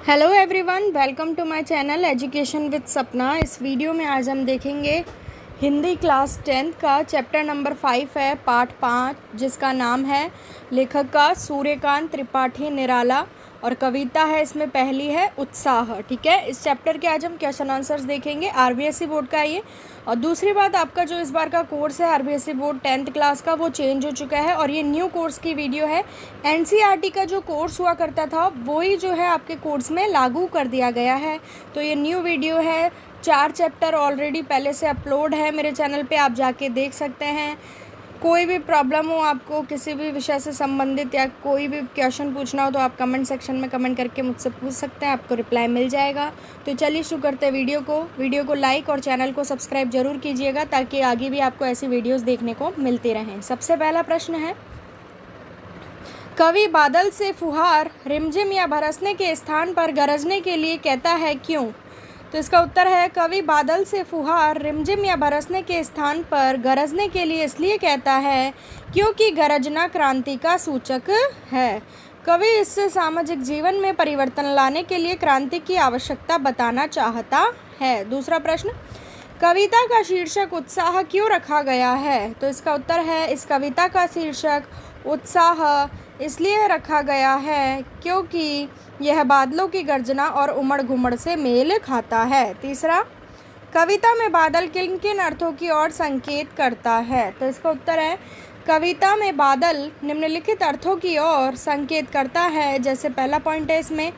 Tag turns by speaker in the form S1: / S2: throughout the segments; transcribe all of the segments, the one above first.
S1: Hello everyone, welcome to my channel education with Sapna. इस video में आज हम देखेंगे हिंदी क्लास 10th का चैप्टर नंबर 5 है, पार्ट 5, जिसका नाम है लेखक का सूर्यकांत त्रिपाठी निराला और कविता है इसमें पहली है उत्साह। ठीक है, इस चैप्टर के आज हम क्वेश्चन आंसर्स देखेंगे। आरबीएसई बोर्ड का ये। और दूसरी बात, आपका जो इस बार का कोर्स है आरबीएसई बोर्ड 10th क्लास का, वो चेंज हो चुका है और ये न्यू कोर्स की वीडियो है। एनसीईआरटी का जो कोर्स हुआ करता था वही जो है आपके कोर्स में लागू कर दिया गया है। तो ये न्यू वीडियो है। 4 चैप्टर ऑलरेडी पहले से अपलोड है मेरे चैनल पे, आप जाके देख सकते हैं। कोई भी प्रॉब्लम हो आपको किसी भी विषय से संबंधित या कोई भी क्वेश्चन पूछना हो तो आप कमेंट सेक्शन में कमेंट करके मुझसे पूछ सकते हैं, आपको रिप्लाई मिल जाएगा। तो चलिए शुरू करते हैं वीडियो को लाइक और चैनल को सब्सक्राइब जरूर कीजिएगा ताकि आगे भी आपको ऐसी वीडियोस देखने को मिलती रहें। सबसे पहला प्रश्न है, कवि बादल से फुहार रिमझिम या बरसने के स्थान पर गरजने के लिए कहता है क्यों? तो इसका उत्तर है, कवि बादल से फुहार रिमझिम या बरसने के स्थान पर गरजने के लिए इसलिए कहता है क्योंकि गरजना क्रांति का सूचक है। कवि इससे सामाजिक जीवन में परिवर्तन लाने के लिए क्रांति की आवश्यकता बताना चाहता है। दूसरा प्रश्न, कविता का शीर्षक उत्साह क्यों रखा गया है? तो इसका उत्तर है, इस कविता का शीर्षक उत्साह इसलिए रखा गया है क्योंकि यह बादलों की गर्जना और उमड़ घुमड़ से मेल खाता है। तीसरा, कविता में बादल किन किन अर्थों की ओर संकेत करता है? तो इसका उत्तर है, कविता में बादल निम्नलिखित अर्थों की ओर संकेत करता है। जैसे पहला पॉइंट है इसमें,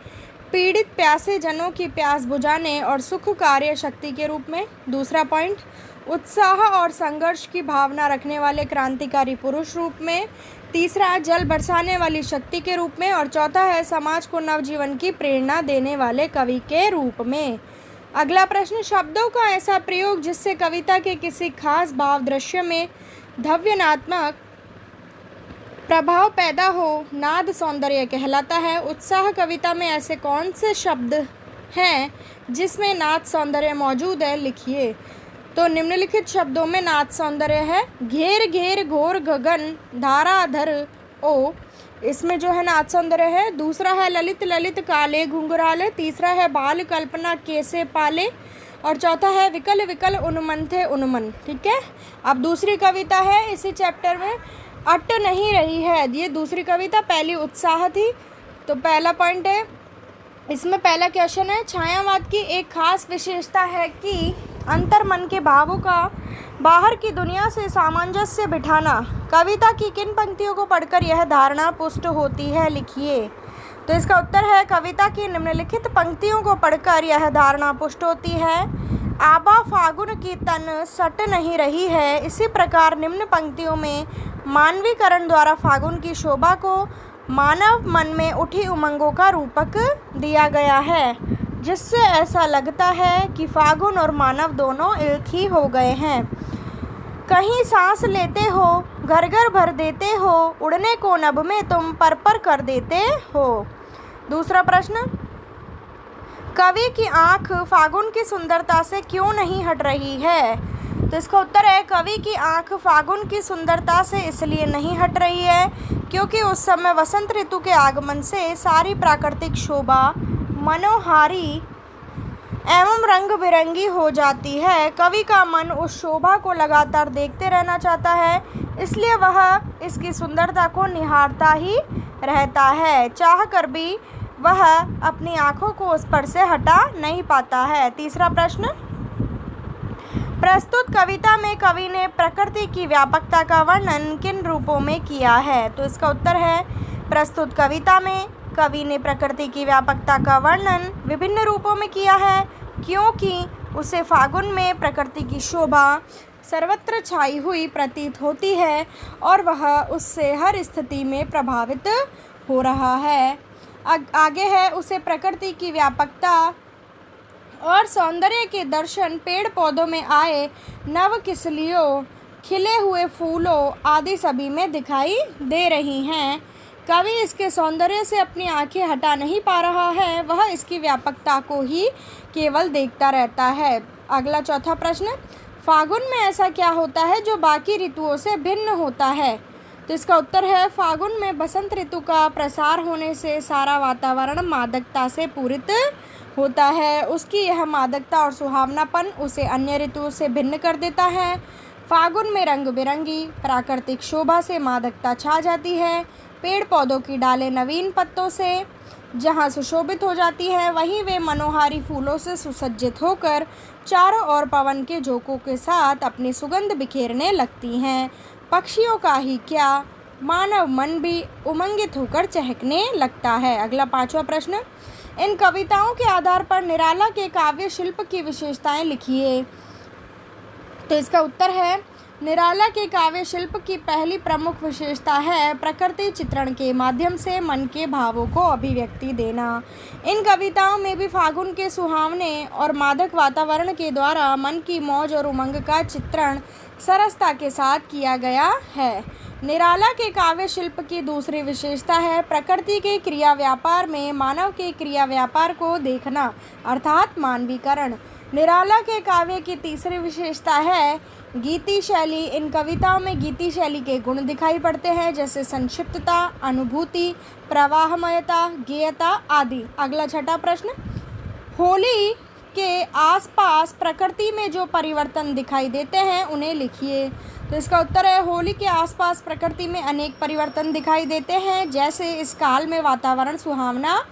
S1: पीड़ित प्यासे जनों की प्यास बुझाने और सुख कार्य शक्ति के रूप में। दूसरा पॉइंट, उत्साह और संघर्ष की भावना रखने वाले क्रांतिकारी पुरुष रूप में। तीसरा, जल बरसाने वाली शक्ति के रूप में। और चौथा है, समाज को नवजीवन की प्रेरणा देने वाले कवि के रूप में। अगला प्रश्न, शब्दों का ऐसा प्रयोग जिससे कविता के किसी खास भाव दृश्य में भावनात्मक प्रभाव पैदा हो, नाद सौंदर्य कहलाता है। उत्साह कविता में ऐसे कौन से शब्द हैं जिसमें नाद सौंदर्य मौजूद है? लिखिए। तो निम्नलिखित शब्दों में नाद सौंदर्य है, घेर घेर घोर गगन धाराधर ओ, इसमें जो है नाद सौंदर्य है। दूसरा है ललित ललित काले घुंघराले। तीसरा है बाल कल्पना कैसे पाले। और चौथा है विकल विकल उन्मन थे उन्मन। ठीक है, अब दूसरी कविता है इसी चैप्टर में, अट नहीं रही है। ये दूसरी कविता, पहली उत्साह थी। तो पहला पॉइंट है इसमें, पहला क्वेश्चन है, छायावाद की एक खास विशेषता है कि अंतर्मन के भावों का बाहर की दुनिया से सामंजस्य बिठाना। कविता की किन पंक्तियों को पढ़कर यह धारणा पुष्ट होती है? लिखिए। तो इसका उत्तर है, कविता की निम्नलिखित पंक्तियों को पढ़कर यह धारणा पुष्ट होती है, आबा फागुन की तन सट नहीं रही है। इसी प्रकार निम्न पंक्तियों में मानवीकरण द्वारा फागुन की शोभा को मानव मन में उठी उमंगों का रूपक दिया गया है, जिससे ऐसा लगता है कि फागुन और मानव दोनों एक ही हो गए हैं। कहीं सांस लेते हो, घर घर भर देते हो, उड़ने को नभ में तुम पर कर देते हो। दूसरा प्रश्न, कवि की आंख फागुन की सुंदरता से क्यों नहीं हट रही है? तो इसका उत्तर है, कवि की आंख फागुन की सुंदरता से इसलिए नहीं हट रही है क्योंकि उस समय वसंत ऋतु के आगमन से सारी प्राकृतिक शोभा मनोहारी एवं रंग बिरंगी हो जाती है। कवि का मन उस शोभा को लगातार देखते रहना चाहता है, इसलिए वह इसकी सुंदरता को निहारता ही रहता है, चाह कर भी वह अपनी आंखों को उस पर से हटा नहीं पाता है। तीसरा प्रश्न, प्रस्तुत कविता में कवि ने प्रकृति की व्यापकता का वर्णन किन रूपों में किया है? तो इसका उत्तर है, प्रस्तुत कविता में कवि ने प्रकृति की व्यापकता का वर्णन विभिन्न रूपों में किया है क्योंकि उसे फागुन में प्रकृति की शोभा सर्वत्र छाई हुई प्रतीत होती है और वह उससे हर स्थिति में प्रभावित हो रहा है। आगे है, उसे प्रकृति की व्यापकता और सौंदर्य के दर्शन पेड़ पौधों में आए नव किसलियों, खिले हुए फूलों आदि सभी में दिखाई दे रही हैं। कवि इसके सौंदर्य से अपनी आंखें हटा नहीं पा रहा है, वह इसकी व्यापकता को ही केवल देखता रहता है। अगला चौथा प्रश्न, फागुन में ऐसा क्या होता है जो बाकी ऋतुओं से भिन्न होता है? तो इसका उत्तर है फागुन में बसंत ऋतु का प्रसार होने से सारा वातावरण मादकता से पूरित होता है। उसकी यह मादकता और सुहावनापन उसे अन्य ऋतुओं से भिन्न कर देता है। फागुन में रंग बिरंगी प्राकृतिक शोभा से मादकता छा जाती है। पेड़ पौधों की डालें नवीन पत्तों से जहाँ सुशोभित हो जाती है, वहीं वे मनोहारी फूलों से सुसज्जित होकर चारों ओर पवन के झोंकों के साथ अपनी सुगंध बिखेरने लगती हैं। पक्षियों का ही क्या, मानव मन भी उमंगित होकर चहकने लगता है। अगला 5वां प्रश्न, इन कविताओं के आधार पर निराला के काव्य शिल्प की विशेषताएं लिखिए। तो इसका उत्तर है निराला के काव्य शिल्प की पहली प्रमुख विशेषता है प्रकृति चित्रण के माध्यम से मन के भावों को अभिव्यक्ति देना। इन कविताओं में भी फागुन के सुहावने और मादक वातावरण के द्वारा मन की मौज और उमंग का चित्रण सरसता के साथ किया गया है। निराला के काव्य शिल्प की दूसरी विशेषता है प्रकृति के क्रिया व्यापार में मानव के क्रिया व्यापार को देखना अर्थात मानवीकरण। निराला के काव्य की तीसरी विशेषता है गीति शैली। इन कविताओं में गीति शैली के गुण दिखाई पड़ते हैं जैसे संक्षिप्तता, अनुभूति, प्रवाहमयता, गेयता आदि। अगला 6वां प्रश्न, होली के आसपास प्रकृति में जो परिवर्तन दिखाई देते हैं उन्हें लिखिए। तो इसका उत्तर है होली के आसपास प्रकृति में अनेक परिवर्तन दिखाई देते हैं, जैसे इस काल में वातावरण सुहावना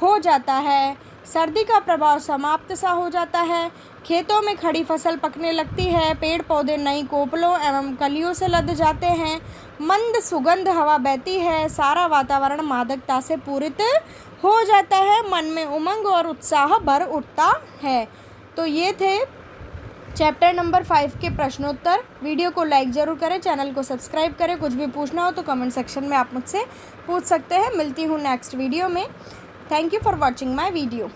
S1: हो जाता है, सर्दी का प्रभाव समाप्त सा हो जाता है, खेतों में खड़ी फसल पकने लगती है, पेड़ पौधे नई कोपलों एवं कलियों से लद जाते हैं, मंद सुगंध हवा बहती है, सारा वातावरण मादकता से पूरित हो जाता है, मन में उमंग और उत्साह भर उठता है। तो ये थे चैप्टर नंबर 5 के प्रश्नोत्तर। वीडियो को लाइक ज़रूर करें, चैनल को सब्सक्राइब करें। कुछ भी पूछना हो तो कमेंट सेक्शन में आप मुझसे पूछ सकते हैं। मिलती हूँ नेक्स्ट वीडियो में। Thank you for watching my video.